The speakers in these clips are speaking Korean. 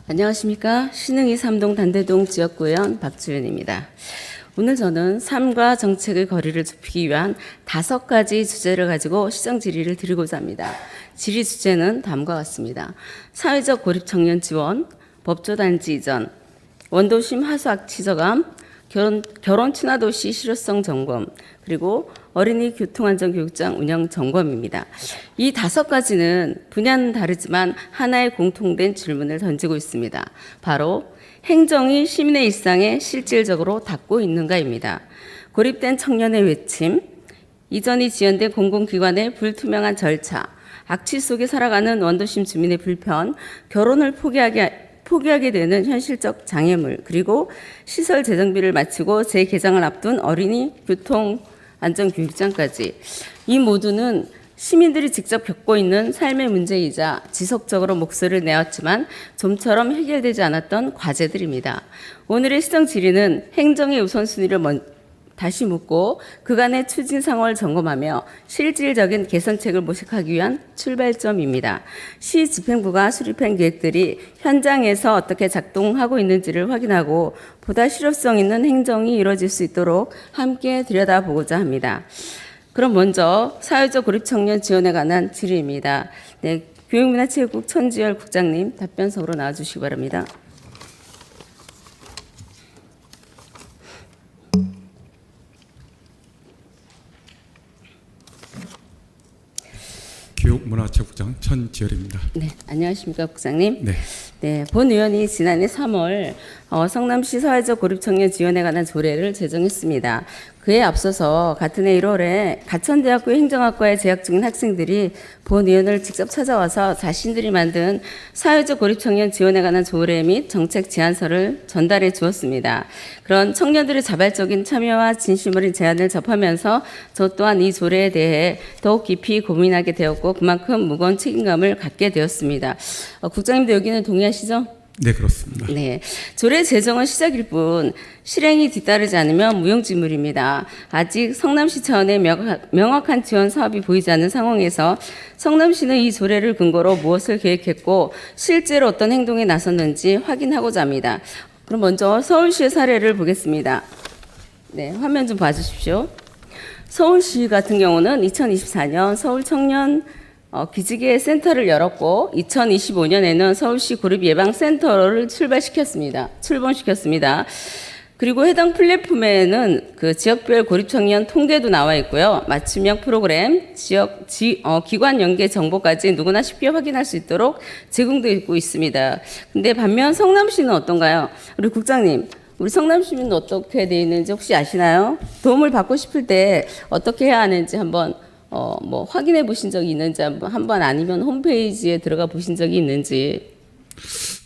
안녕하십니까. 신흥이 삼동 단대동 지역구의원 박주연입니다. 오늘 저는 삶과 정책의 거리를 좁히기 위한 5가지 주제를 가지고 시정 질의를 드리고자 합니다. 질의 주제는 다음과 같습니다. 사회적 고립 청년 지원, 법조단지 이전, 원도심 하수악취 저감, 결혼 친화도시 실효성 점검, 그리고 어린이 교통안전교육장 운영 점검입니다. 이 5가지는 분야는 다르지만 하나의 공통된 질문을 던지고 있습니다. 바로 행정이 시민의 일상에 실질적으로 닿고 있는가입니다. 고립된 청년의 외침, 이전이 지연된 공공기관의 불투명한 절차, 악취 속에 살아가는 원도심 주민의 불편, 결혼을 포기하게 되는 현실적 장애물, 그리고 시설 재정비를 마치고 재개장을 앞둔 어린이 교통안전교육장까지 이 모두는 시민들이 직접 겪고 있는 삶의 문제이자 지속적으로 목소리를 내었지만 좀처럼 해결되지 않았던 과제들입니다. 오늘의 시정 질의는 행정의 우선순위를 다시 묻고 그간의 추진 상황을 점검하며 실질적인 개선책을 모색하기 위한 출발점입니다. 시 집행부가 수립한 계획들이 현장에서 어떻게 작동하고 있는지를 확인하고 보다 실효성 있는 행정이 이루어질 수 있도록 함께 들여다보고자 합니다. 그럼 먼저 사회적 고립 청년 지원에 관한 질의입니다. 네, 교육문화체육국 천지열 국장님 답변석으로 나와주시기 바랍니다. 교육문화체육국장 천지열입니다. 네, 안녕하십니까 국장님. 네. 네, 본 의원이 지난해 3월 성남시 사회적 고립 청년 지원에 관한 조례를 제정했습니다. 그에 앞서서 같은 해 1월에 가천대학교 행정학과에 재학 중인 학생들이 본 의원을 직접 찾아와서 자신들이 만든 사회적 고립 청년 지원에 관한 조례 및 정책 제안서를 전달해 주었습니다. 그런 청년들의 자발적인 참여와 진심 어린 제안을 접하면서 저 또한 이 조례에 대해 더욱 깊이 고민하게 되었고 그만큼 무거운 책임감을 갖게 되었습니다. 국장님도 여기는 동의하시죠? 네, 그렇습니다. 네, 조례 제정은 시작일 뿐 실행이 뒤따르지 않으면 무용지물입니다. 아직 성남시 차원의 명확한 지원 사업이 보이지 않는 상황에서 성남시는 이 조례를 근거로 무엇을 계획했고 실제로 어떤 행동에 나섰는지 확인하고자 합니다. 그럼 먼저 서울시의 사례를 보겠습니다. 네, 화면 좀 봐주십시오. 서울시 같은 경우는 2024년 서울 청년 기지개 센터를 열었고 2025년에는 서울시 고립 예방 센터를 출범시켰습니다. 그리고 해당 플랫폼에는 그 지역별 고립 청년 통계도 나와 있고요. 맞춤형 프로그램, 기관 연계 정보까지 누구나 쉽게 확인할 수 있도록 제공되고 있습니다. 근데 반면 성남시는 어떤가요? 우리 국장님, 우리 성남시는 어떻게 되어 있는지 혹시 아시나요? 도움을 받고 싶을 때 어떻게 해야 하는지 한번 확인해 보신 적이 있는지 한번 아니면 홈페이지에 들어가 보신 적이 있는지.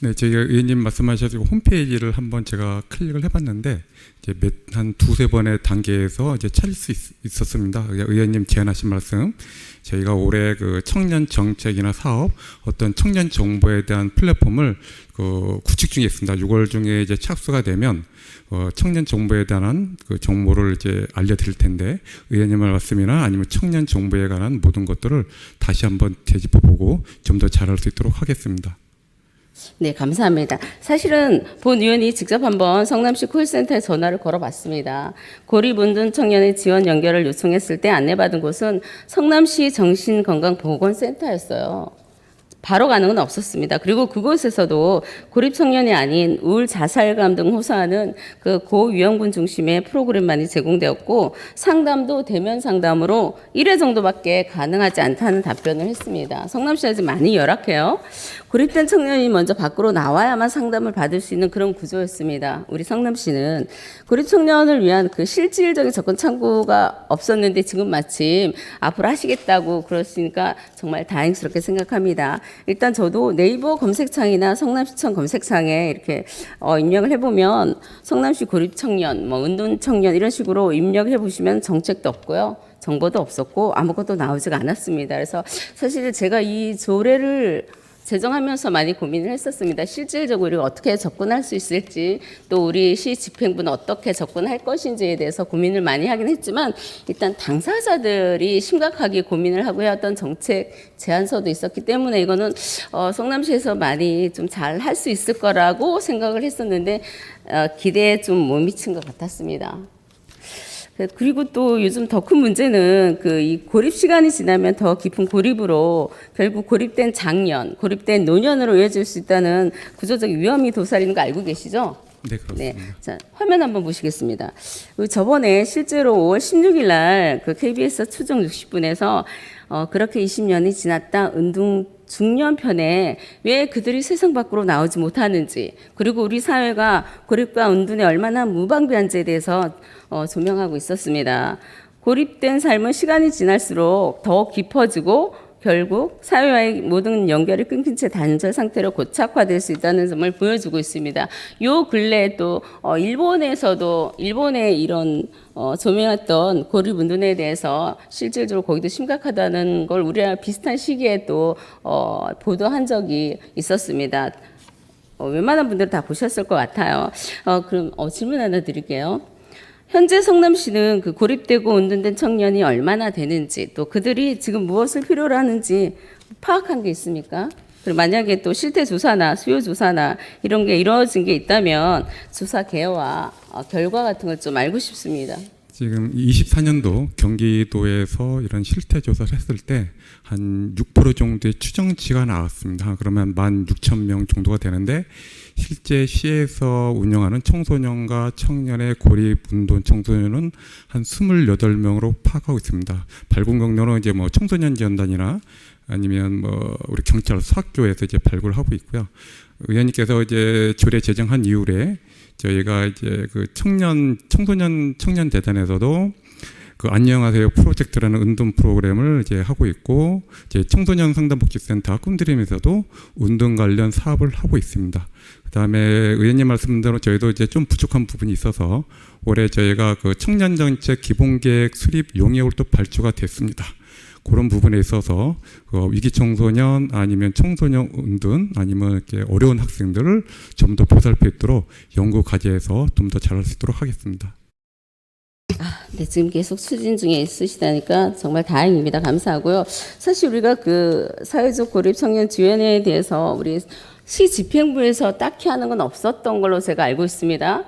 네, 저희가 의원님 말씀하셔서 홈페이지를 한번 제가 클릭을 해봤는데 이제 한 2-3번의 단계에서 이제 찾을 수 있었습니다. 의원님 제안하신 말씀, 저희가 올해 그 청년 정책이나 사업, 어떤 청년 정보에 대한 플랫폼을 구축 중에 있습니다. 6월 중에 이제 착수가 되면 청년 정보에 대한 그 정보를 이제 알려드릴 텐데 의원님의 말씀이나 아니면 청년 정보에 관한 모든 것들을 다시 한번 되짚어보고 좀 더 잘할 수 있도록 하겠습니다. 네, 감사합니다. 사실은 본 의원이 직접 한번 성남시 콜센터에 전화를 걸어봤습니다. 고립 운둔 청년의 지원 연결을 요청했을 때 안내받은 곳은 성남시 정신건강보건센터였어요. 바로 가는 건 없었습니다. 그리고 그곳에서도 고립 청년이 아닌 우울, 자살감 등 호소하는 그 고위험군 중심의 프로그램만이 제공되었고 상담도 대면 상담으로 1회 정도밖에 가능하지 않다는 답변을 했습니다. 성남시가 아직 많이 열악해요. 고립된 청년이 먼저 밖으로 나와야만 상담을 받을 수 있는 그런 구조였습니다. 우리 성남시는 고립 청년을 위한 그 실질적인 접근 창구가 없었는데 지금 마침 앞으로 하시겠다고 그러시니까 정말 다행스럽게 생각합니다. 일단 저도 네이버 검색창이나 성남시청 검색창에 이렇게 입력을 해보면 성남시 고립 청년, 운동 청년 이런 식으로 입력해 보시면 정책도 없고요. 정보도 없었고 아무것도 나오지가 않았습니다. 그래서 사실 제가 이 조례를 제정하면서 많이 고민을 했었습니다. 실질적으로 우리가 어떻게 접근할 수 있을지, 또 우리 시 집행부는 어떻게 접근할 것인지에 대해서 고민을 많이 하긴 했지만, 일단 당사자들이 심각하게 고민을 하고 해왔던 정책 제안서도 있었기 때문에 이거는 성남시에서 많이 좀 잘 할 수 있을 거라고 생각을 했었는데 기대에 좀 못 미친 것 같았습니다. 그리고 또 요즘 더 큰 문제는 이 고립 시간이 지나면 더 깊은 고립으로 결국 고립된 장년, 고립된 노년으로 이어질 수 있다는 구조적 위험이 도사리는 거 알고 계시죠? 네, 그렇습니다. 자, 화면 한번 보시겠습니다. 저번에 실제로 5월 16일 날 KBS 추정 60분에서 그렇게 20년이 지났다 은둔 중년편에 왜 그들이 세상 밖으로 나오지 못하는지, 그리고 우리 사회가 고립과 은둔에 얼마나 무방비한지에 대해서 조명하고 있었습니다. 고립된 삶은 시간이 지날수록 더 깊어지고 결국 사회와의 모든 연결이 끊긴 채 단절 상태로 고착화될 수 있다는 점을 보여주고 있습니다. 요 근래에 또 일본에서도 일본의 이런 조명했던 고립 운동에 대해서 실질적으로 거기도 심각하다는 걸 우리와 비슷한 시기에 또 보도한 적이 있었습니다. 웬만한 분들은 다 보셨을 것 같아요. 그럼 질문 하나 드릴게요. 현재 성남시는 고립되고 은둔된 청년이 얼마나 되는지, 또 그들이 지금 무엇을 필요로 하는지 파악한 게 있습니까? 그리고 만약에 또 실태 조사나 수요 조사나 이런 게 이루어진 게 있다면 조사 개요와 결과 같은 걸 좀 알고 싶습니다. 지금 24년도 경기도에서 이런 실태 조사를 했을 때 한 6% 정도의 추정치가 나왔습니다. 그러면 16,000명 정도가 되는데, 실제 시에서 운영하는 청소년과 청년의 고립 운동 청소년은 한 28명으로 파악하고 있습니다. 발굴 경로는 이제 뭐 청소년 지원단이나 아니면 뭐 우리 경찰 수학교에서 이제 발굴하고 있고요. 의원님께서 이제 조례 제정한 이후에 저희가 이제 청소년 재단에서도 안녕하세요 프로젝트라는 운동 프로그램을 이제 하고 있고, 이제 청소년 상담복지센터 꿈드림에서도 운동 관련 사업을 하고 있습니다. 그다음에 의원님 말씀대로 저희도 이제 좀 부족한 부분이 있어서 올해 저희가 청년정책 기본계획 수립 용역을 또 발주가 됐습니다. 그런 부분에 있어서 위기 청소년 아니면 청소년 운동 아니면 이렇게 어려운 학생들을 좀 더 보살펴 연구 과제에서 좀 더 잘할 수 있도록 하겠습니다. 네, 지금 계속 추진 중에 있으시다니까 정말 다행입니다. 감사하고요. 사실 우리가 사회적 고립 청년 지원에 대해서 우리 시 집행부에서 딱히 하는 건 없었던 걸로 제가 알고 있습니다.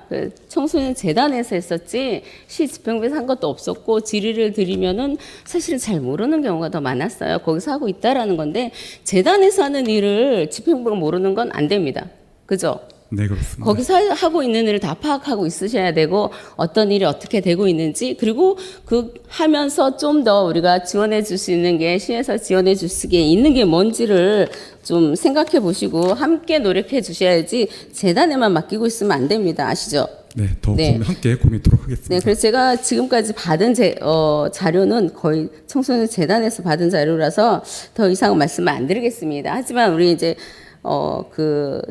청소년 재단에서 했었지 시 집행부에서 한 것도 없었고, 질의를 드리면은 사실은 잘 모르는 경우가 더 많았어요. 거기서 하고 있다라는 건데, 재단에서 하는 일을 집행부가 모르는 건 안 됩니다. 그죠? 네, 그렇습니다. 거기서 하고 있는 일을 다 파악하고 있으셔야 되고, 어떤 일이 어떻게 되고 있는지, 그리고 하면서 좀 더 우리가 지원해 줄 수 있는 게, 시에서 지원해 줄 수 있는 게 뭔지를 좀 생각해 보시고 함께 노력해 주셔야지 재단에만 맡기고 있으면 안 됩니다. 아시죠? 네, 더 네. 함께 고민하도록 하겠습니다. 네, 그래서 제가 지금까지 받은 자료는 거의 청소년 재단에서 받은 자료라서 더 이상 말씀을 안 드리겠습니다. 하지만 우리 이제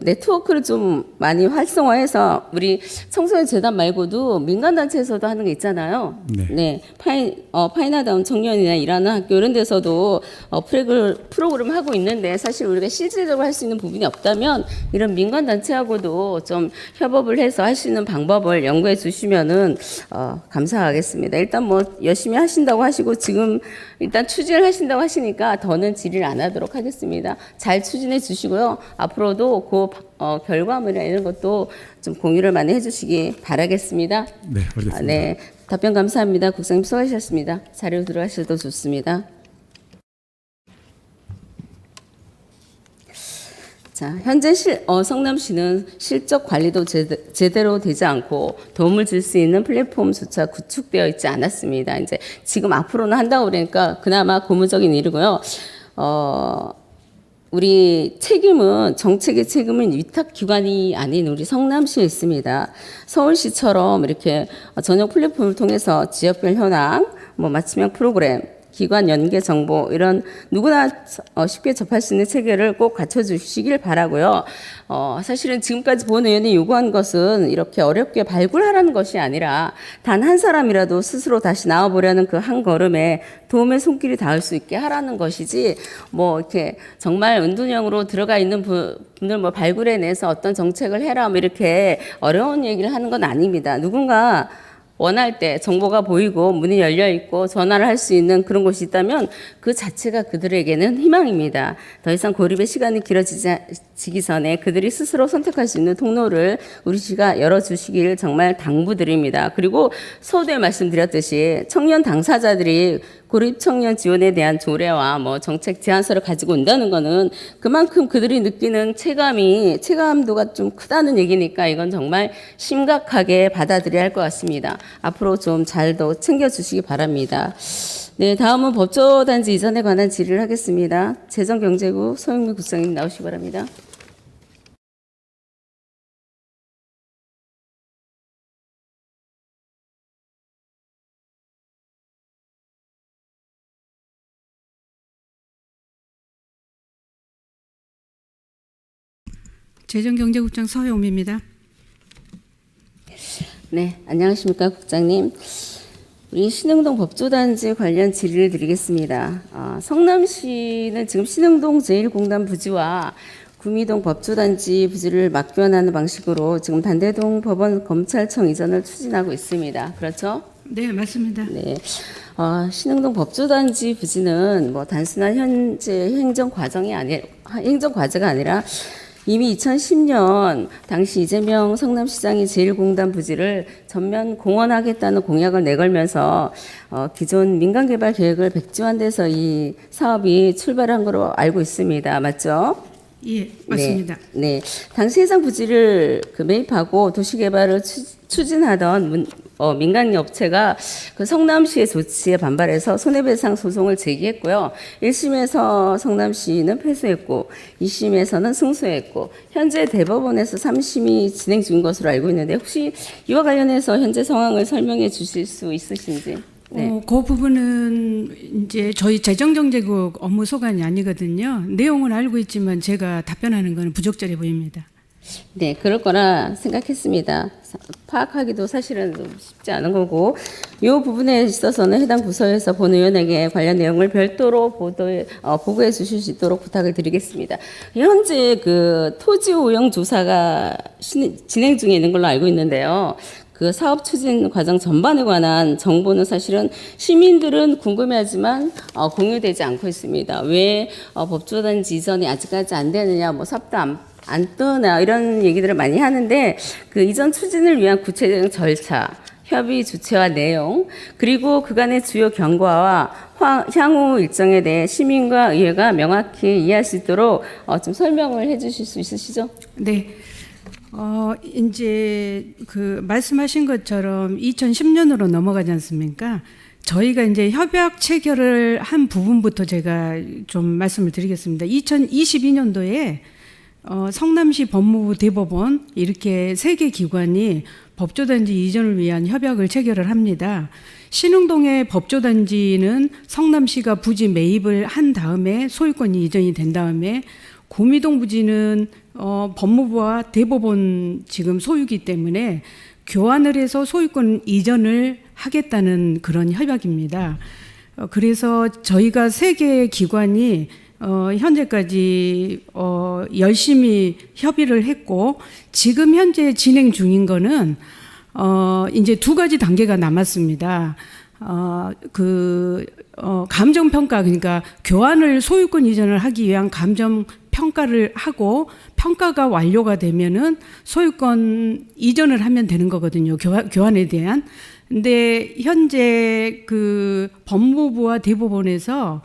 네트워크를 좀 많이 활성화해서 우리 청소년 재단 말고도 민간단체에서도 하는 게 있잖아요. 네. 파이나다운 청년이나 일하는 학교 이런 데서도 프로그램 하고 있는데, 사실 우리가 실질적으로 할 수 있는 부분이 없다면 이런 민간단체하고도 좀 협업을 해서 할 수 있는 방법을 연구해 주시면은 감사하겠습니다. 일단 뭐 열심히 하신다고 하시고 지금 일단 추진을 하신다고 하시니까 더는 질의를 안 하도록 하겠습니다. 잘 추진해 주시고요. 앞으로도 결과물이나 이런 것도 좀 공유를 많이 해주시기 바라겠습니다. 네, 알겠습니다. 네, 답변 감사합니다. 국장님 수고하셨습니다. 자료 들어가셔도 좋습니다. 자, 현재 성남시는 실적 관리도 제대로 되지 않고 도움을 줄 수 있는 플랫폼조차 구축되어 있지 않았습니다. 이제 지금 앞으로는 한다고 그러니까 그나마 고무적인 일이고요. 우리 정책의 책임은 위탁 기관이 아닌 우리 성남시에 있습니다. 서울시처럼 이렇게 전용 플랫폼을 통해서 지역별 현황, 맞춤형 프로그램, 기관 연계 정보 이런 누구나 쉽게 접할 수 있는 체계를 꼭 갖춰주시길 바라고요. 사실은 지금까지 본 의원이 요구한 것은 이렇게 어렵게 발굴하라는 것이 아니라 단 한 사람이라도 스스로 다시 나와보려는 그 한 걸음에 도움의 손길이 닿을 수 있게 하라는 것이지 뭐 이렇게 정말 은둔형으로 들어가 있는 분들 뭐 발굴해내서 어떤 정책을 해라 뭐 이렇게 어려운 얘기를 하는 건 아닙니다. 누군가 원할 때 정보가 보이고 문이 열려 있고 전화를 할 수 있는 그런 곳이 있다면 그 자체가 그들에게는 희망입니다. 더 이상 고립의 시간이 길어지기 전에 그들이 스스로 선택할 수 있는 통로를 우리 시가 열어주시길 정말 당부드립니다. 그리고 서두에 말씀드렸듯이 청년 당사자들이 고립 청년 지원에 대한 조례와 뭐 정책 제안서를 가지고 온다는 거는 그만큼 그들이 느끼는 체감도가 좀 크다는 얘기니까 이건 정말 심각하게 받아들여야 할 것 같습니다. 앞으로 좀 잘 더 챙겨주시기 바랍니다. 네, 다음은 법조단지 이전에 관한 질의를 하겠습니다. 재정경제부 서영민 국장님 나오시기 바랍니다. 재정경제국장 서영미입니다. 네, 안녕하십니까 국장님. 우리 신흥동 법조단지 관련 질의를 드리겠습니다. 성남시는 지금 신흥동 제1공단 부지와 구미동 법조단지 부지를 막변하는 방식으로 지금 단대동 법원 검찰청 이전을 추진하고 있습니다. 그렇죠? 네, 맞습니다. 네. 신흥동 법조단지 부지는 뭐 단순한 현재 행정 과제가 아니라 이미 2010년 당시 이재명 성남시장이 제1공단 부지를 전면 공원하겠다는 공약을 내걸면서 기존 민간개발 계획을 백지화돼서 이 사업이 출발한 것으로 알고 있습니다. 맞죠? 예, 맞습니다. 네. 당시 해당 부지를 매입하고 도시개발을 추진하던 민간 업체가 그 성남시의 조치에 반발해서 손해배상 소송을 제기했고요. 1심에서 성남시는 패소했고 2심에서는 승소했고 현재 대법원에서 3심이 진행 중인 것으로 알고 있는데 혹시 이와 관련해서 현재 상황을 설명해 주실 수 있으신지? 네. 그 부분은 이제 저희 재정경제국 업무 소관이 아니거든요. 내용은 알고 있지만 제가 답변하는 것은 부적절해 보입니다. 네, 그럴 거라 생각했습니다. 파악하기도 사실은 좀 쉽지 않은 거고, 이 부분에 있어서는 해당 부서에서 본 의원에게 관련 내용을 별도로 보고해 주실 수 있도록 부탁을 드리겠습니다. 현재 그 토지 오용 조사가 진행 중에 있는 걸로 알고 있는데요. 그 사업 추진 과정 전반에 관한 정보는 사실은 시민들은 궁금해하지만 공유되지 않고 있습니다. 왜 법조단지 이전이 아직까지 안 되느냐, 뭐 삽도 안 뜨나 이런 얘기들을 많이 하는데 그 이전 추진을 위한 구체적인 절차, 협의 주체와 내용, 그리고 그간의 주요 경과와 향후 일정에 대해 시민과 의회가 명확히 이해할 수 있도록 좀 설명을 해주실 수 있으시죠? 네. 이제 그 말씀하신 것처럼 2010년으로 넘어가지 않습니까? 저희가 이제 협약 체결을 한 부분부터 제가 좀 말씀을 드리겠습니다. 2022년도에 성남시 법무부 대법원 이렇게 3개 기관이 법조단지 이전을 위한 협약을 체결을 합니다. 신흥동의 법조단지는 성남시가 부지 매입을 한 다음에 소유권이 이전이 된 다음에 구미동 부지는 법무부와 대법원 지금 소유기 때문에 교환을 해서 소유권 이전을 하겠다는 그런 협약입니다. 그래서 저희가 3개 기관이 현재까지 열심히 협의를 했고 지금 현재 진행 중인 거는 이제 2가지 단계가 남았습니다. 감정평가, 그러니까 교환을 소유권 이전을 하기 위한 감정평가를 하고 평가가 완료가 되면은 소유권 이전을 하면 되는 거거든요. 교환에 대한. 근데 현재 그 법무부와 대법원에서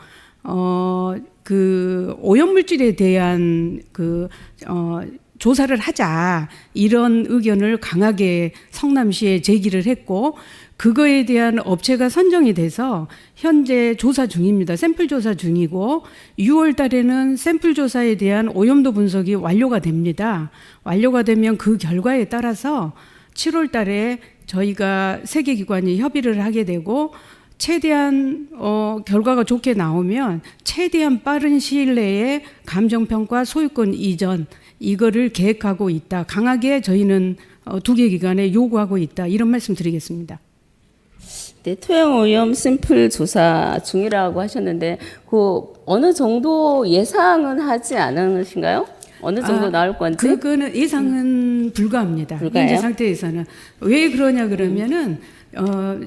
그 오염물질에 대한 조사를 하자 이런 의견을 강하게 성남시에 제기를 했고 그거에 대한 업체가 선정이 돼서 현재 조사 중입니다. 샘플 조사 중이고 6월 달에는 샘플 조사에 대한 오염도 분석이 완료가 됩니다. 완료가 되면 그 결과에 따라서 7월 달에 저희가 3개 기관이 협의를 하게 되고 최대한 결과가 좋게 나오면 최대한 빠른 시일 내에 감정평가 소유권 이전 이거를 계획하고 있다. 강하게 저희는 두 개 기관에 요구하고 있다. 이런 말씀 드리겠습니다. 네, 토양 오염 샘플 조사 중이라고 하셨는데 그 어느 정도 예상은 하지 않으신가요? 어느 정도 나올 건지? 그거는 예상은 불가합니다. 불가해요? 현재 상태에서는. 왜 그러냐 그러면은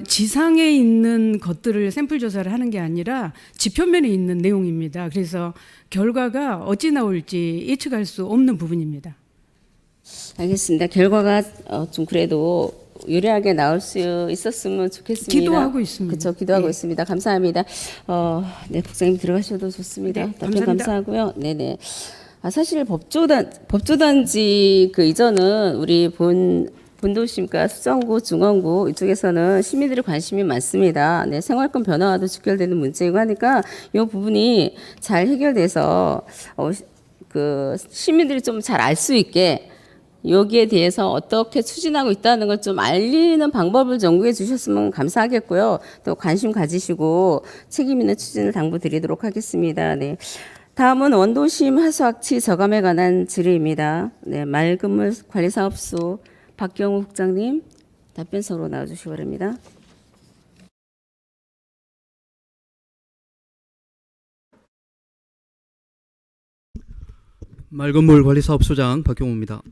지상에 있는 것들을 샘플 조사를 하는 게 아니라 지표면에 있는 내용입니다. 그래서 결과가 어찌 나올지 예측할 수 없는 부분입니다. 알겠습니다. 결과가 좀 그래도 유리하게 나올 수 있었으면 좋겠습니다. 기도하고 있습니다. 그렇죠. 기도하고 예. 있습니다. 감사합니다. 네, 국장님 들어가셔도 좋습니다. 네, 답변 감사합니다. 감사하고요. 네네. 사실 법조단지 그 이전은 우리 본도심과 수정구, 중원구 이쪽에서는 시민들의 관심이 많습니다. 네, 생활권 변화와도 직결되는 문제이고 하니까 이 부분이 잘 해결돼서 그 시민들이 좀 잘 알 수 있게 여기에 대해서 어떻게 추진하고 있다는 걸 좀 알리는 방법을 연구해 주셨으면 감사하겠고요. 또 관심 가지시고 책임 있는 추진을 당부드리도록 하겠습니다. 네. 다음은 원도심 하수학치 저감에 관한 질의입니다. 네, 맑은물 관리사업소 박경우 국장님 답변서로 나와주시기 바랍니다. 맑은물 관리사업소장 박경호입니다.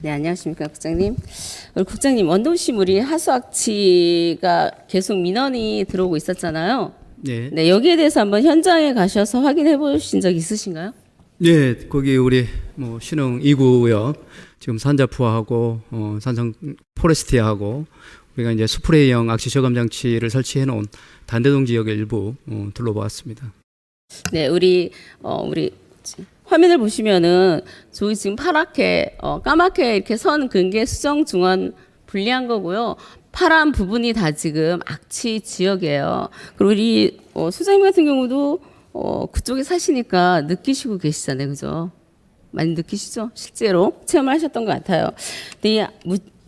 네, 안녕하십니까, 국장님. 우리 국장님, 원도심 우리 하수학치가 계속 민원이 들어오고 있었잖아요. 네, 네, 여기에 대해서 한번 현장에 가셔서 확인해 보신 적 있으신가요? 네, 거기 우리 신흥 2구요. 지금 산자푸하고 산성 포레스티아하고 우리가 이제 스프레이형 악취 저감 장치를 설치해 놓은 단대동 지역의 일부 둘러보았습니다. 네, 우리 화면을 보시면은 저희 지금 파랗게 까맣게 이렇게 선 근개 수정 중원 분리한 거고요. 파란 부분이 다 지금 악취 지역이에요. 그리고 우리 소장님 같은 경우도 그쪽에 사시니까 느끼시고 계시잖아요, 그죠? 많이 느끼시죠? 실제로 체험을 하셨던 것 같아요. 근데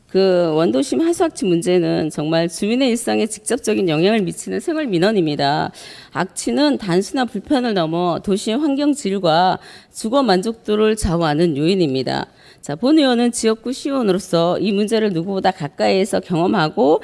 그 원도심 하수악취 문제는 정말 주민의 일상에 직접적인 영향을 미치는 생활 민원입니다. 악취는 단순한 불편을 넘어 도시의 환경 질과 주거 만족도를 좌우하는 요인입니다. 자, 본 의원은 지역구 시의원으로서 이 문제를 누구보다 가까이에서 경험하고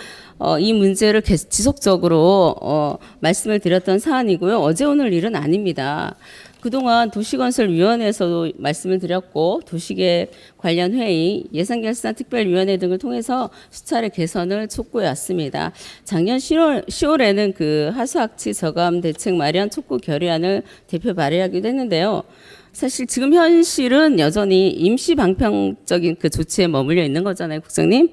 이 문제를 지속적으로 말씀을 드렸던 사안이고요. 어제 오늘 일은 아닙니다. 그동안 도시건설위원회에서도 말씀을 드렸고 도시계획 관련 회의, 예산결산 특별위원회 등을 통해서 수차례 개선을 촉구해 왔습니다. 작년 10월에는 그 하수악취 저감 대책 마련 촉구 결의안을 대표 발의하기도 했는데요. 사실 지금 현실은 여전히 임시 방편적인 그 조치에 머물러 있는 거잖아요, 국장님.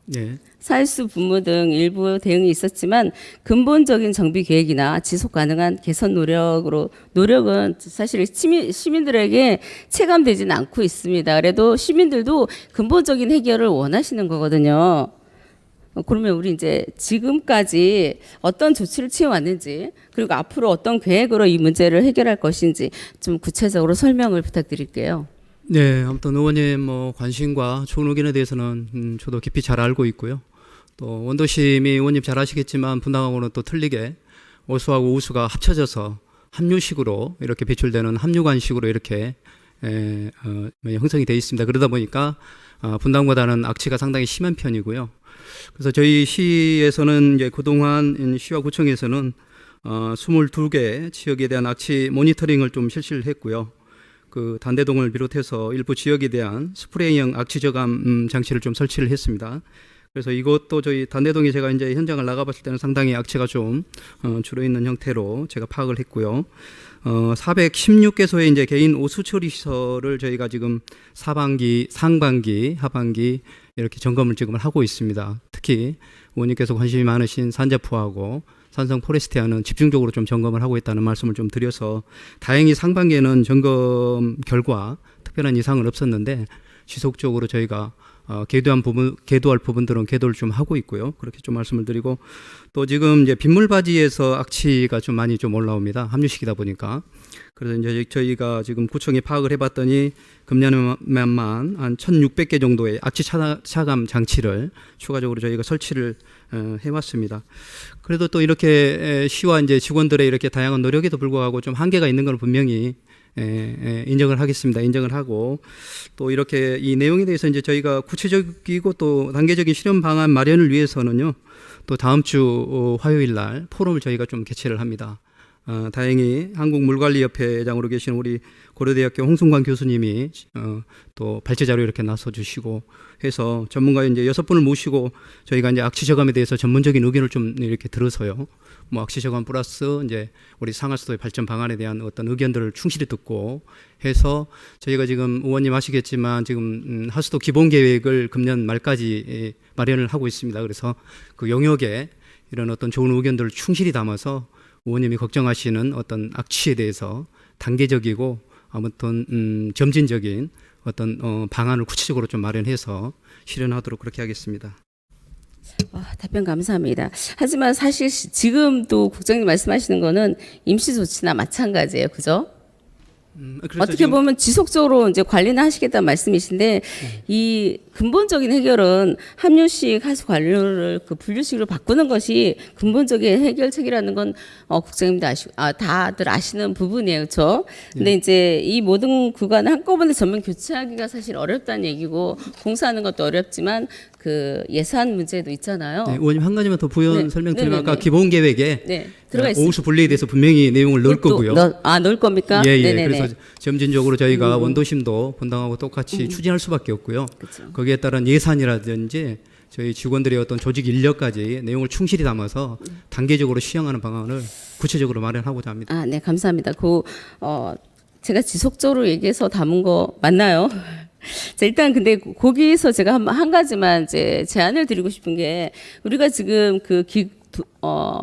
네, 사일수 분무 등 일부 대응이 있었지만 근본적인 정비 계획이나 지속 가능한 개선 노력은 사실 시민들에게 체감되지는 않고 있습니다. 그래도 시민들도 근본적인 해결을 원하시는 거거든요. 그러면 우리 이제 지금까지 어떤 조치를 취해왔는지 그리고 앞으로 어떤 계획으로 이 문제를 해결할 것인지 좀 구체적으로 설명을 부탁드릴게요. 네, 아무튼 의원님 관심과 좋은 의견에 대해서는 저도 깊이 잘 알고 있고요. 또 원도심이 의원님 잘 아시겠지만 분당하고는 또 틀리게 오수하고 우수가 합쳐져서 합류식으로 이렇게 배출되는 합류관식으로 이렇게 형성이 되어 있습니다. 그러다 보니까 분당보다는 악취가 상당히 심한 편이고요. 그래서 저희 시에서는 이제 그동안 시와 구청에서는 22개 지역에 대한 악취 모니터링을 좀 실시를 했고요. 그 단대동을 비롯해서 일부 지역에 대한 스프레이형 악취 저감 장치를 좀 설치를 했습니다. 그래서 이것도 저희 단대동에 제가 이제 현장을 나가봤을 때는 상당히 악취가 좀 줄어 있는 형태로 제가 파악을 했고요. 416개소의 이제 개인 오수 처리 시설을 저희가 지금 상반기, 하반기 이렇게 점검을 지금 하고 있습니다. 특히 의원님께서 관심이 많으신 산자푸하고 산성 포레스티아는 집중적으로 좀 점검을 하고 있다는 말씀을 좀 드려서 다행히 상반기에는 점검 결과 특별한 이상은 없었는데 지속적으로 저희가 계도할 부분들은 계도를 좀 하고 있고요. 그렇게 좀 말씀을 드리고 또 지금 이제 빗물바지에서 악취가 좀 많이 좀 올라옵니다. 합류식이다 보니까. 그래서 이제 저희가 지금 구청에 파악을 해봤더니 금년에만 한 1,600개 정도의 악취 차감 장치를 추가적으로 저희가 설치를 해왔습니다. 그래도 또 이렇게 시와 이제 직원들의 이렇게 다양한 노력에도 불구하고 좀 한계가 있는 건 분명히 인정을 하겠습니다. 인정을 하고 또 이렇게 이 내용에 대해서 이제 저희가 구체적이고 또 단계적인 실현 방안 마련을 위해서는요. 또 다음 주 화요일 날 포럼을 저희가 좀 개최를 합니다. 다행히 한국물관리협회장으로 계신 우리 고려대학교 홍승관 교수님이 또 발제자료 이렇게 나서주시고 해서 전문가 이제 6분을 모시고 저희가 이제 악취 저감에 대해서 전문적인 의견을 좀 이렇게 들어서요. 뭐 악취 저감 플러스 이제 우리 상하수도의 발전 방안에 대한 어떤 의견들을 충실히 듣고 해서 저희가 지금 의원님 아시겠지만 지금 하수도 기본 계획을 금년 말까지 마련을 하고 있습니다. 그래서 그 영역에 이런 어떤 좋은 의견들을 충실히 담아서 의원님이 걱정하시는 어떤 악취에 대해서 단계적이고 아무튼 점진적인 어떤 방안을 구체적으로 좀 마련해서 실현하도록 그렇게 하겠습니다. 답변 감사합니다. 하지만 사실 지금도 국장님 말씀하시는 거는 임시조치나 마찬가지예요. 그죠? 어떻게 보면 지속적으로 이제 관리는 하시겠다는 말씀이신데 이 근본적인 해결은 함유식 하수 관료를 그 분류식으로 바꾸는 것이 근본적인 해결책이라는 건 국장님도 다들 아시는 부분이에요, 그렇죠? 근데 이제 이 모든 구간을 한꺼번에 전면 교체하기가 사실 어렵다는 얘기고 공사하는 것도 어렵지만 그 예산 문제도 있잖아요. 네, 의원님 한 가지만 더 부연 네. 설명드리면 네네네. 아까 기본 계획에 네, 들어가 있습니다. 오수 분리에 대해서 분명히 내용을 넣을 거고요. 넣을 겁니까? 예, 예. 네네네. 그래서 점진적으로 저희가 원도심도 분당하고 똑같이 추진할 수밖에 없고요. 그쵸. 거기에 따른 예산이라든지 저희 직원들의 어떤 조직 인력까지 내용을 충실히 담아서 단계적으로 시행하는 방안을 구체적으로 마련하고자 합니다. 네, 감사합니다. 제가 지속적으로 얘기해서 담은 거 맞나요? 자, 일단 근데 거기서 제가 한 가지만 이제 제안을 드리고 싶은 게 우리가 지금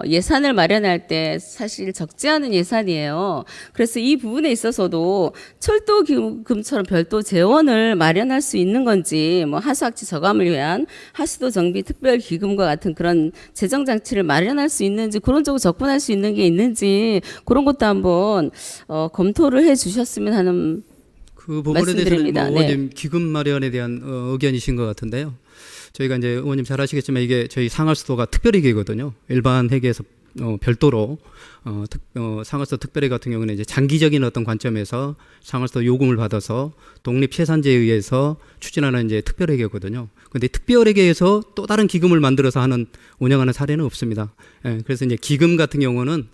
예산을 마련할 때 사실 적지 않은 예산이에요. 그래서 이 부분에 있어서도 철도기금처럼 별도 재원을 마련할 수 있는 건지 뭐 하수악취 저감을 위한 하수도 정비 특별기금과 같은 그런 재정 장치를 마련할 수 있는지 그런 쪽으로 접근할 수 있는 게 있는지 그런 것도 한번 검토를 해 주셨으면 하는 그 부분에 대해서는 말씀드립니다. 뭐 의원님 기금 마련에 대한 의견이신 것 같은데요. 저희가 이제 의원님 잘 아시겠지만 이게 저희 상하수도가 특별회계거든요. 일반 회계에서 별도로 상하수도 특별회 같은 경우는 이제 장기적인 어떤 관점에서 상하수도 요금을 받아서 독립재산제에 의해서 추진하는 이제 특별회계거든요. 그런데 특별회계에서 또 다른 기금을 만들어서 운영하는 사례는 없습니다. 그래서 이제 기금 같은 경우는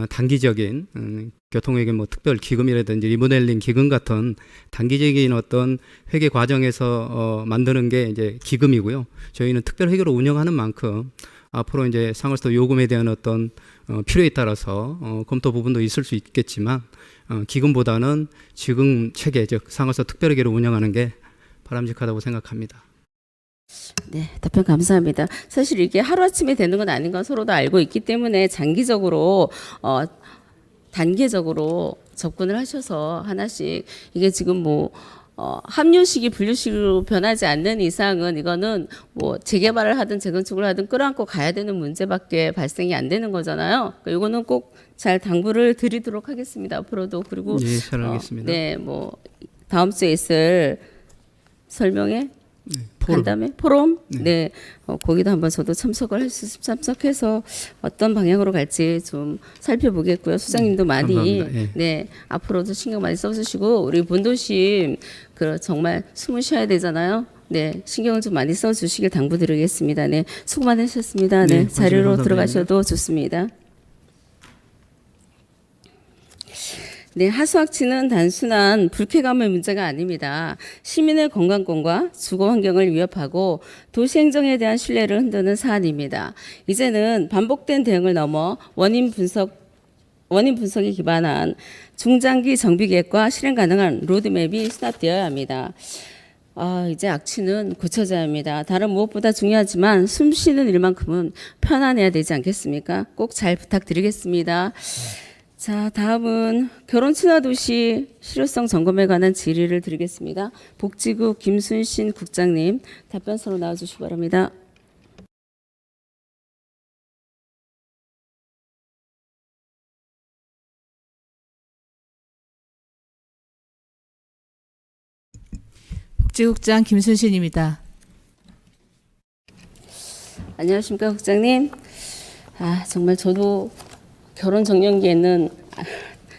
단기적인 교통회계 뭐 특별 기금이라든지 리모델링 기금 같은 단기적인 어떤 회계 과정에서 만드는 게 이제 기금이고요. 저희는 특별 회계로 운영하는 만큼 앞으로 이제 상하수도 요금에 대한 어떤 필요에 따라서 검토 부분도 있을 수 있겠지만 기금보다는 지금 체계 즉 상하수도 특별회계로 운영하는 게 바람직하다고 생각합니다. 네, 답변 감사합니다. 사실 이게 하루아침에 되는 건 아닌 건 서로도 알고 있기 때문에 장기적으로 단계적으로 접근을 하셔서 하나씩 이게 지금 뭐 함유식이 분류식으로 변하지 않는 이상은 이거는 뭐 재개발을 하든 재건축을 하든 끌어안고 가야 되는 문제밖에 발생이 안 되는 거잖아요. 그러니까 이거는 꼭 잘 당부를 드리도록 하겠습니다. 앞으로도. 그리고 네, 잘 알겠습니다. 네, 뭐 다음 주에 있을 설명회 간담회 포럼 네, 거기도 한번 저도 참석해서 어떤 방향으로 갈지 좀 살펴보겠고요. 수장님도 많이 네 앞으로도 신경 많이 써주시고 우리 본도심 정말 숨을 쉬어야 되잖아요. 네 신경을 좀 많이 써주시길 당부드리겠습니다. 네 수고 많으셨습니다. 네 자료로 들어가셔도 좋습니다. 네, 하수악취는 단순한 불쾌감의 문제가 아닙니다. 시민의 건강권과 주거 환경을 위협하고 도시 행정에 대한 신뢰를 흔드는 사안입니다. 이제는 반복된 대응을 넘어 원인 분석에 기반한 중장기 정비 계획과 실행 가능한 로드맵이 수납되어야 합니다. 이제 악취는 고쳐져야 합니다. 다른 무엇보다 중요하지만 숨 쉬는 일만큼은 편안해야 되지 않겠습니까? 꼭 잘 부탁드리겠습니다. 자, 다음은 결혼 친화 도시 실효성 점검에 관한 질의를 드리겠습니다. 복지국 김순신 국장님 답변서로 나와 주시기 바랍니다. 복지국장 김순신입니다. 안녕하십니까 국장님. 정말 저도 결혼 정년기에는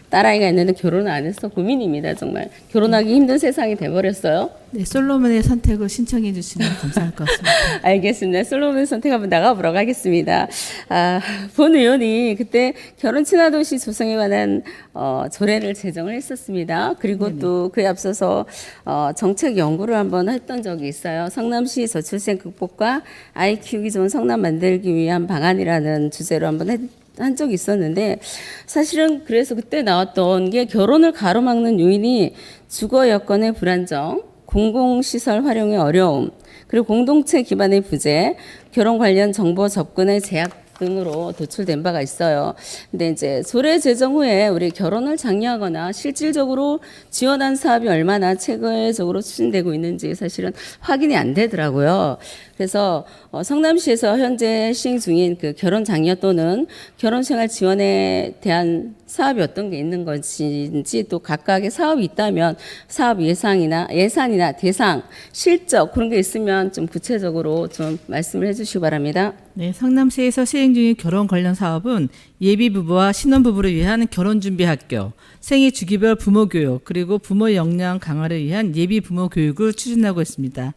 딸아이가 있는데 결혼을 안 해서 고민입니다. 정말 결혼하기 힘든 세상이 돼버렸어요. 네, 솔로몬의 선택을 신청해 주시면 감사할 것 같습니다. 알겠습니다. 솔로몬 선택 한번 나가보도록 하겠습니다. 본 의원이 그때 결혼 친화도시 조성에 관한 조례를 제정을 했었습니다. 그리고 또 그에 앞서서 정책 연구를 한번 했던 적이 있어요. 성남시 저출생 극복과 아이 키우기 좋은 성남 만들기 위한 방안이라는 주제로 한번 한 적이 있었는데, 사실은 그래서 그때 나왔던 게 결혼을 가로막는 요인이 주거 여건의 불안정, 공공시설 활용의 어려움, 그리고 공동체 기반의 부재, 결혼 관련 정보 접근의 제약 등으로 도출된 바가 있어요. 근데 이제 조례 제정 후에 우리 결혼을 장려하거나 실질적으로 지원한 사업이 얼마나 체계적으로 추진되고 있는지 사실은 확인이 안 되더라고요. 그래서 성남시에서 현재 시행 중인 그 결혼 장려 또는 결혼 생활 지원에 대한 사업이 어떤 게 있는 것인지, 또 각각의 사업이 있다면 사업 예산이나 대상, 실적 그런 게 있으면 좀 구체적으로 좀 말씀을 해주시기 바랍니다. 네, 성남시에서 시행 중인 결혼 관련 사업은 예비 부부와 신혼 부부를 위한 결혼 준비 학교, 생애 주기별 부모 교육, 그리고 부모 역량 강화를 위한 예비 부모 교육을 추진하고 있습니다.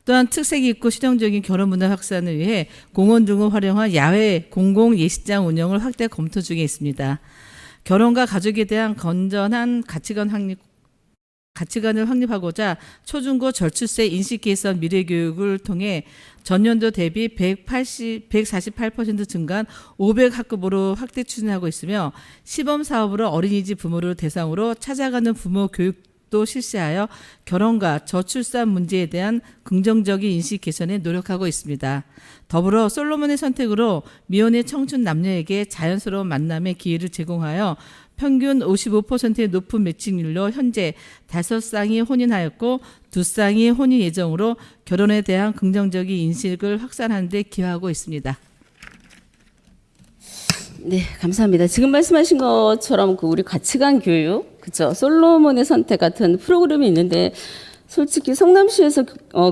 또한 특색 있고 실용적인 결혼 문화 확산을 위해 공원 등을 활용한 야외 공공 예식장 운영을 확대 검토 중에 있습니다. 결혼과 가족에 대한 건전한 가치관을 확립하고자 초중고 절출세 인식 개선 미래 교육을 통해 전년도 대비 148% 증가한 500학급으로 확대 추진하고 있으며, 시범 사업으로 어린이집 부모를 대상으로 찾아가는 부모 교육도 실시하여 결혼과 저출산 문제에 대한 긍정적인 인식 개선에 노력하고 있습니다. 더불어 솔로몬의 선택으로 미혼의 청춘 남녀에게 자연스러운 만남의 기회를 제공하여 평균 55%의 높은 매칭률로 현재 5쌍이 혼인하였고 2쌍이 혼인 예정으로 결혼에 대한 긍정적인 인식을 확산하는 데 기여하고 있습니다. 네, 감사합니다. 지금 말씀하신 것처럼 그 우리 가치관 교육, 그죠? 솔로몬의 선택 같은 프로그램이 있는데, 솔직히 성남시에서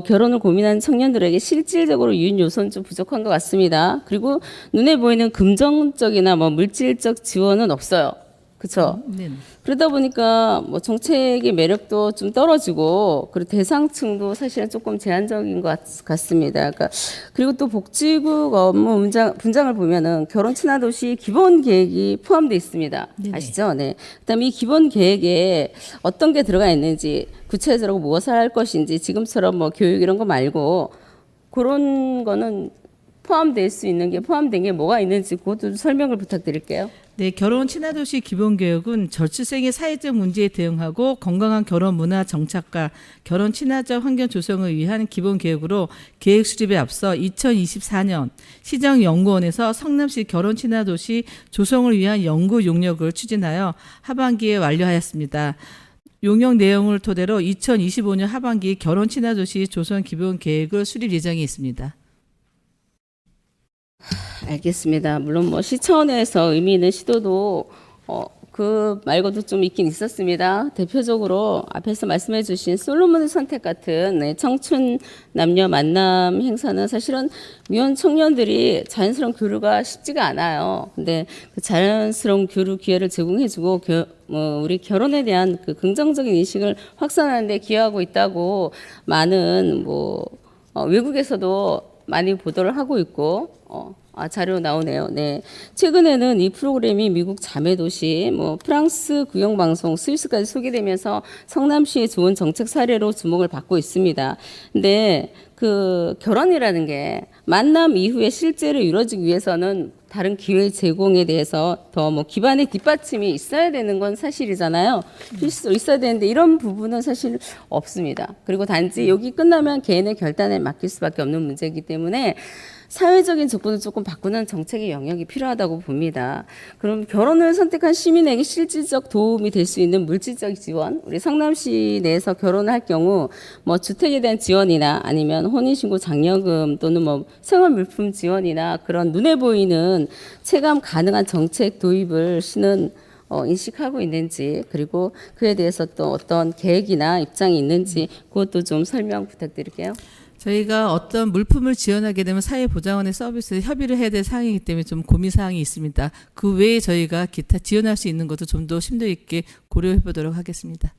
결혼을 고민하는 청년들에게 실질적으로 유인 요소는 좀 부족한 것 같습니다. 그리고 눈에 보이는 금전적이나 물질적 지원은 없어요. 그렇죠? 네. 그러다 보니까 정책의 매력도 좀 떨어지고, 그리고 대상층도 사실은 조금 제한적인 것 같습니다. 그러니까 그리고 또 복지국 업무 분장을 보면은 결혼 친화도시 기본 계획이 포함되어 있습니다. 네네. 아시죠? 네. 그다음에 이 기본 계획에 어떤 게 들어가 있는지, 구체적으로 무엇을 할 것인지, 지금처럼 교육 이런 거 말고 그런 거는 포함될 수 있는 게, 포함된 게 뭐가 있는지 그것도 좀 설명을 부탁드릴게요. 네, 결혼 친화도시 기본교육은 저출생의 사회적 문제에 대응하고 건강한 결혼 문화 정착과 결혼 친화적 환경 조성을 위한 기본교육으로 계획 수립에 앞서 2024년 시정연구원에서 성남시 결혼 친화도시 조성을 위한 연구 용역을 추진하여 하반기에 완료하였습니다. 용역 내용을 토대로 2025년 하반기 결혼 친화도시 조성 기본계획을 수립 예정이 있습니다. 알겠습니다. 물론 시청에서 의미 있는 시도도 그 말고도 좀 있긴 있었습니다. 대표적으로 앞에서 말씀해 주신 솔로몬의 선택 같은 청춘 남녀 만남 행사는 사실은 미혼 청년들이 자연스러운 교류가 쉽지가 않아요. 근데 그 자연스러운 교류 기회를 제공해 주고 우리 결혼에 대한 그 긍정적인 인식을 확산하는 데 기여하고 있다고 많은 외국에서도 많이 보도를 하고 있고 자료 나오네요. 네. 최근에는 이 프로그램이 미국 자매도시, 프랑스 구경방송, 스위스까지 소개되면서 성남시의 좋은 정책 사례로 주목을 받고 있습니다. 근데 그 결혼이라는 게 만남 이후에 실제로 이루어지기 위해서는 다른 기회 제공에 대해서 더 기반의 뒷받침이 있어야 되는 건 사실이잖아요. 필수로 있어야 되는데 이런 부분은 사실 없습니다. 그리고 단지 여기 끝나면 개인의 결단에 맡길 수밖에 없는 문제이기 때문에 사회적인 접근을 조금 바꾸는 정책의 영역이 필요하다고 봅니다. 그럼 결혼을 선택한 시민에게 실질적 도움이 될 수 있는 물질적 지원, 우리 성남시 내에서 결혼을 할 경우 주택에 대한 지원이나 아니면 혼인신고 장려금 또는 생활물품 지원이나 그런 눈에 보이는 체감 가능한 정책 도입을 시는 인식하고 있는지, 그리고 그에 대해서 또 어떤 계획이나 입장이 있는지 그것도 좀 설명 부탁드릴게요. 저희가 어떤 물품을 지원하게 되면 사회보장원의 서비스에 협의를 해야 될 사항이기 때문에 좀 고민 사항이 있습니다. 그 외에 저희가 기타 지원할 수 있는 것도 좀 더 심도 있게 고려해 보도록 하겠습니다.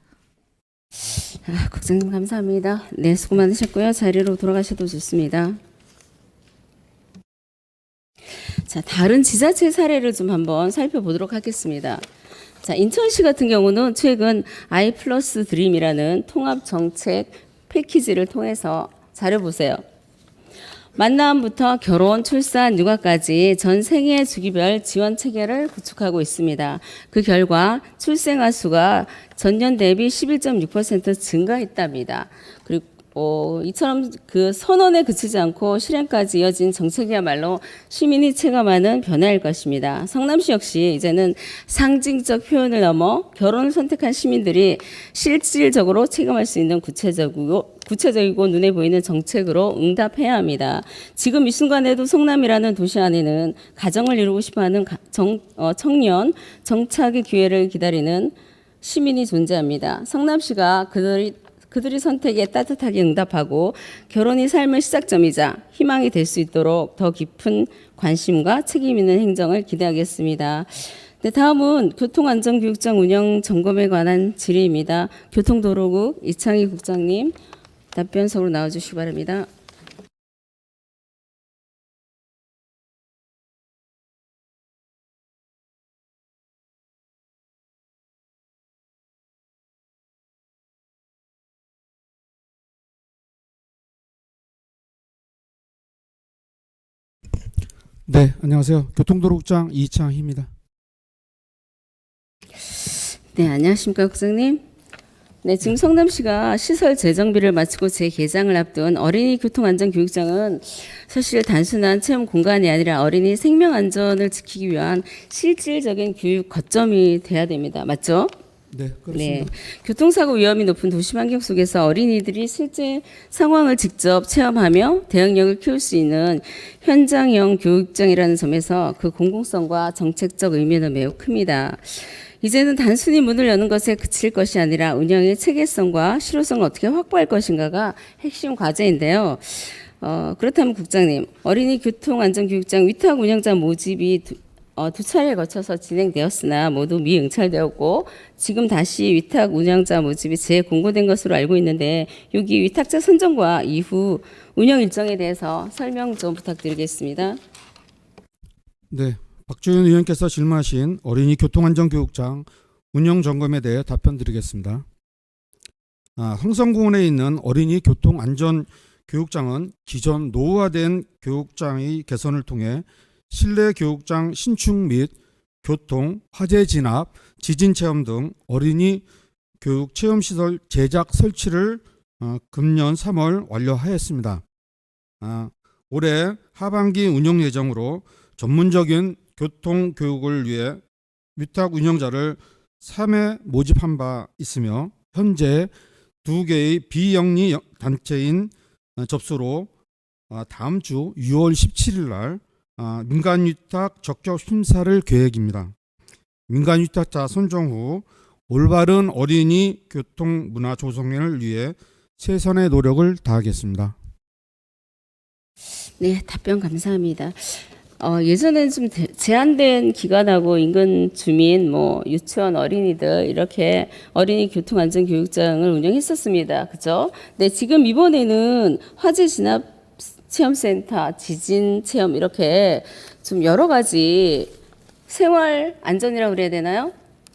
국장님 감사합니다. 네, 수고 많으셨고요. 자리로 돌아가셔도 좋습니다. 자, 다른 지자체 사례를 좀 한번 살펴보도록 하겠습니다. 자, 인천시 같은 경우는 최근 아이 플러스 드림이라는 통합 정책 패키지를 통해서 자료 보세요. 만남부터 결혼, 출산, 육아까지 전 생애 주기별 지원 체계를 구축하고 있습니다. 그 결과 출생아 수가 전년 대비 11.6% 증가했답니다. 그리고 이처럼 그 선언에 그치지 않고 실행까지 이어진 정책이야말로 시민이 체감하는 변화일 것입니다. 성남시 역시 이제는 상징적 표현을 넘어 결혼을 선택한 시민들이 실질적으로 체감할 수 있는 구체적이고 눈에 보이는 정책으로 응답해야 합니다. 지금 이 순간에도 성남이라는 도시 안에는 가정을 이루고 싶어하는 청년 정착의 기회를 기다리는 시민이 존재합니다. 성남시가 그들의 선택에 따뜻하게 응답하고 결혼이 삶의 시작점이자 희망이 될 수 있도록 더 깊은 관심과 책임 있는 행정을 기대하겠습니다. 네, 다음은 교통안전교육장 운영 점검에 관한 질의입니다. 교통도로국 이창희 국장님 답변석으로 나와주시기 바랍니다. 네, 안녕하세요. 교통도로국장 이창희입니다. 네, 안녕하십니까 국장님. 네, 지금 성남시가 시설 재정비를 마치고 재개장을 앞둔 어린이 교통안전교육장은 사실 단순한 체험 공간이 아니라 어린이 생명 안전을 지키기 위한 실질적인 교육 거점이 돼야 됩니다. 맞죠? 네, 그렇습니다. 네, 교통사고 위험이 높은 도시 환경 속에서 어린이들이 실제 상황을 직접 체험하며 대응력을 키울 수 있는 현장형 교육장이라는 점에서 그 공공성과 정책적 의미는 매우 큽니다. 이제는 단순히 문을 여는 것에 그칠 것이 아니라 운영의 체계성과 실효성을 어떻게 확보할 것인가가 핵심 과제인데요. 그렇다면 국장님, 어린이 교통안전교육장 위탁 운영자 모집이 두 차례에 거쳐서 진행되었으나 모두 미응찰되었고 지금 다시 위탁 운영자 모집이 재공고된 것으로 알고 있는데 여기 위탁자 선정과 이후 운영 일정에 대해서 설명 좀 부탁드리겠습니다. 네, 박주현 의원께서 질문하신 어린이 교통안전교육장 운영 점검에 대해 답변드리겠습니다. 흥성공원에 있는 어린이 교통안전교육장은 기존 노후화된 교육장의 개선을 통해 실내 교육장 신축 및 교통, 화재 진압, 지진 체험 등 어린이 교육 체험 시설 제작 설치를 금년 3월 완료하였습니다. 올해 하반기 운영 예정으로 전문적인 교통 교육을 위해 위탁 운영자를 3회 모집한 바 있으며 현재 2개의 비영리 단체인 접수로 다음 주 6월 17일 날 민간위탁 적격 심사를 계획입니다. 민간위탁자 선정 후 올바른 어린이 교통 문화 조성을 위해 최선의 노력을 다하겠습니다. 네, 답변 감사합니다. 예전엔 좀 제한된 기관하고 인근 주민, 유치원 어린이들 이렇게 어린이 교통안전교육장을 운영했었습니다. 그죠? 네, 지금 이번에는 화재 진압 체험센터, 지진 체험 이렇게 좀 여러 가지 생활 안전이라고 그래야 되나요?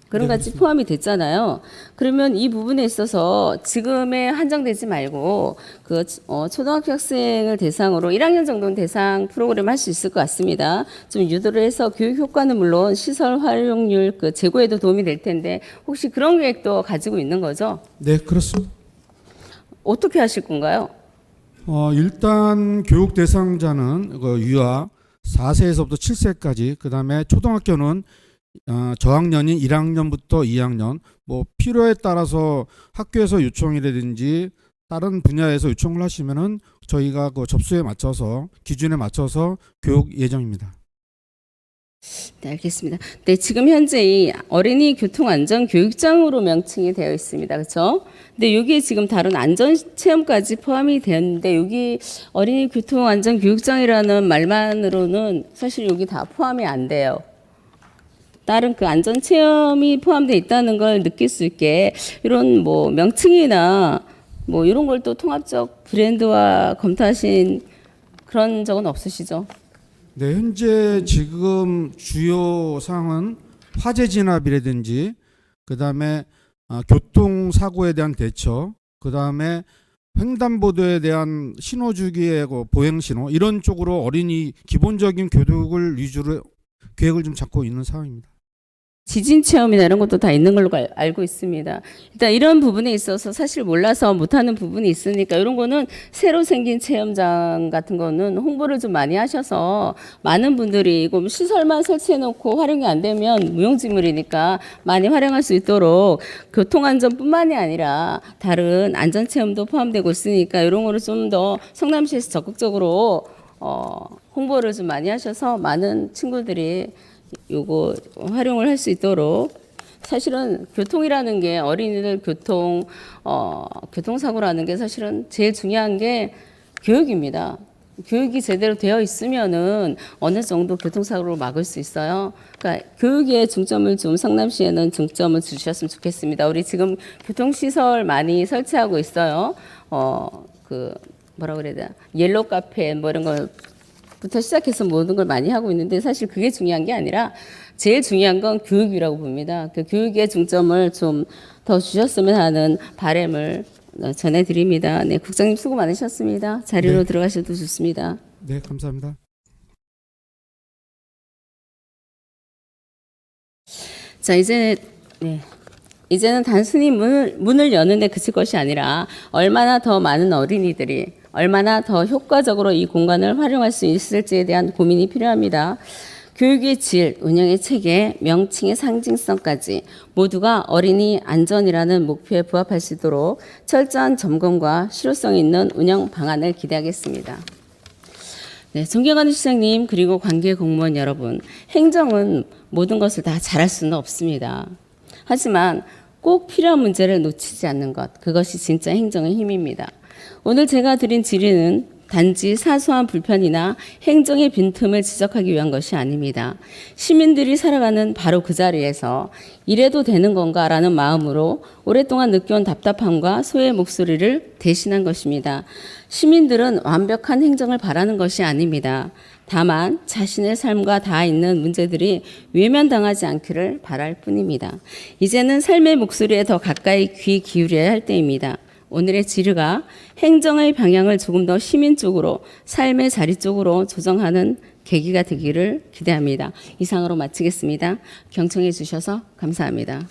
그런 가지 포함이 됐잖아요. 그러면 이 부분에 있어서 지금에 한정되지 말고 그 초등학교 학생을 대상으로 1학년 정도는 대상 프로그램 할 수 있을 것 같습니다. 좀 유도를 해서 교육 효과는 물론 시설 활용률 그 제고에도 도움이 될 텐데 혹시 그런 계획도 가지고 있는 거죠? 네, 그렇습니다. 어떻게 하실 건가요? 일단 교육 대상자는 유아 4세에서부터 7세까지, 그 다음에 초등학교는 저학년인 1학년부터 2학년, 필요에 따라서 학교에서 요청이라든지 다른 분야에서 요청을 하시면은 저희가 그 접수에 맞춰서 기준에 맞춰서 교육 예정입니다. 네, 알겠습니다. 네, 지금 현재 이 어린이 교통안전교육장으로 명칭이 되어 있습니다. 그렇죠? 근데 여기에 지금 다른 안전체험까지 포함이 되었는데 여기 어린이 교통안전교육장이라는 말만으로는 사실 여기 다 포함이 안 돼요. 다른 그 안전체험이 포함되어 있다는 걸 느낄 수 있게 이런 뭐 명칭이나 뭐 이런 걸 또 통합적 브랜드화 검토하신 그런 적은 없으시죠? 네, 현재 지금 주요 사항은 화재 진압이라든지 그다음에 교통 사고에 대한 대처, 그다음에 횡단보도에 대한 신호 주기의 보행 신호 이런 쪽으로 어린이 기본적인 교육을 위주로 계획을 좀 잡고 있는 상황입니다. 지진 체험이나 이런 것도 다 있는 걸로 알고 있습니다. 일단 이런 부분에 있어서 사실 몰라서 못하는 부분이 있으니까 이런 거는 새로 생긴 체험장 같은 거는 홍보를 좀 많이 하셔서 많은 분들이 이거 시설만 설치해놓고 활용이 안 되면 무용지물이니까 많이 활용할 수 있도록 교통안전뿐만이 아니라 다른 안전체험도 포함되고 있으니까 이런 거를 좀 더 성남시에서 적극적으로 홍보를 좀 많이 하셔서 많은 친구들이 요거 활용을 할 수 있도록 사실은 교통이라는 게 어린이들 교통사고라는 게 사실은 제일 중요한 게 교육입니다. 교육이 제대로 되어 있으면은 어느 정도 교통사고를 막을 수 있어요. 그러니까 교육에 중점을 좀 성남시에는 중점을 주셨으면 좋겠습니다. 우리 지금 교통시설 많이 설치하고 있어요. 그 뭐라 그래야 되나 옐로우 카페 뭐 이런 거 부터 시작해서 모든 걸 많이 하고 있는데 사실 그게 중요한 게 아니라 제일 중요한 건 교육이라고 봅니다. 그 교육에 중점을 좀 더 주셨으면 하는 바람을 전해드립니다. 네, 국장님 수고 많으셨습니다. 자리로 네. 들어가셔도 좋습니다. 네, 감사합니다. 자, 이제는 단순히 문을 여는데 그칠 것이 아니라 얼마나 더 많은 어린이들이 얼마나 더 효과적으로 이 공간을 활용할 수 있을지에 대한 고민이 필요합니다. 교육의 질, 운영의 체계, 명칭의 상징성까지 모두가 어린이 안전이라는 목표에 부합할 수 있도록 철저한 점검과 실효성 있는 운영 방안을 기대하겠습니다. 네, 존경하는 시장님 그리고 관계 공무원 여러분, 행정은 모든 것을 다 잘할 수는 없습니다. 하지만 꼭 필요한 문제를 놓치지 않는 것, 그것이 진짜 행정의 힘입니다. 오늘 제가 드린 질의는 단지 사소한 불편이나 행정의 빈틈을 지적하기 위한 것이 아닙니다. 시민들이 살아가는 바로 그 자리에서 이래도 되는 건가라는 마음으로 오랫동안 느껴온 답답함과 소의 목소리를 대신한 것입니다. 시민들은 완벽한 행정을 바라는 것이 아닙니다. 다만 자신의 삶과 닿아 있는 문제들이 외면당하지 않기를 바랄 뿐입니다. 이제는 삶의 목소리에 더 가까이 귀 기울여야 할 때입니다. 오늘의 질의가 행정의 방향을 조금 더 시민 쪽으로, 삶의 자리 쪽으로 조정하는 계기가 되기를 기대합니다. 이상으로 마치겠습니다. 경청해 주셔서 감사합니다.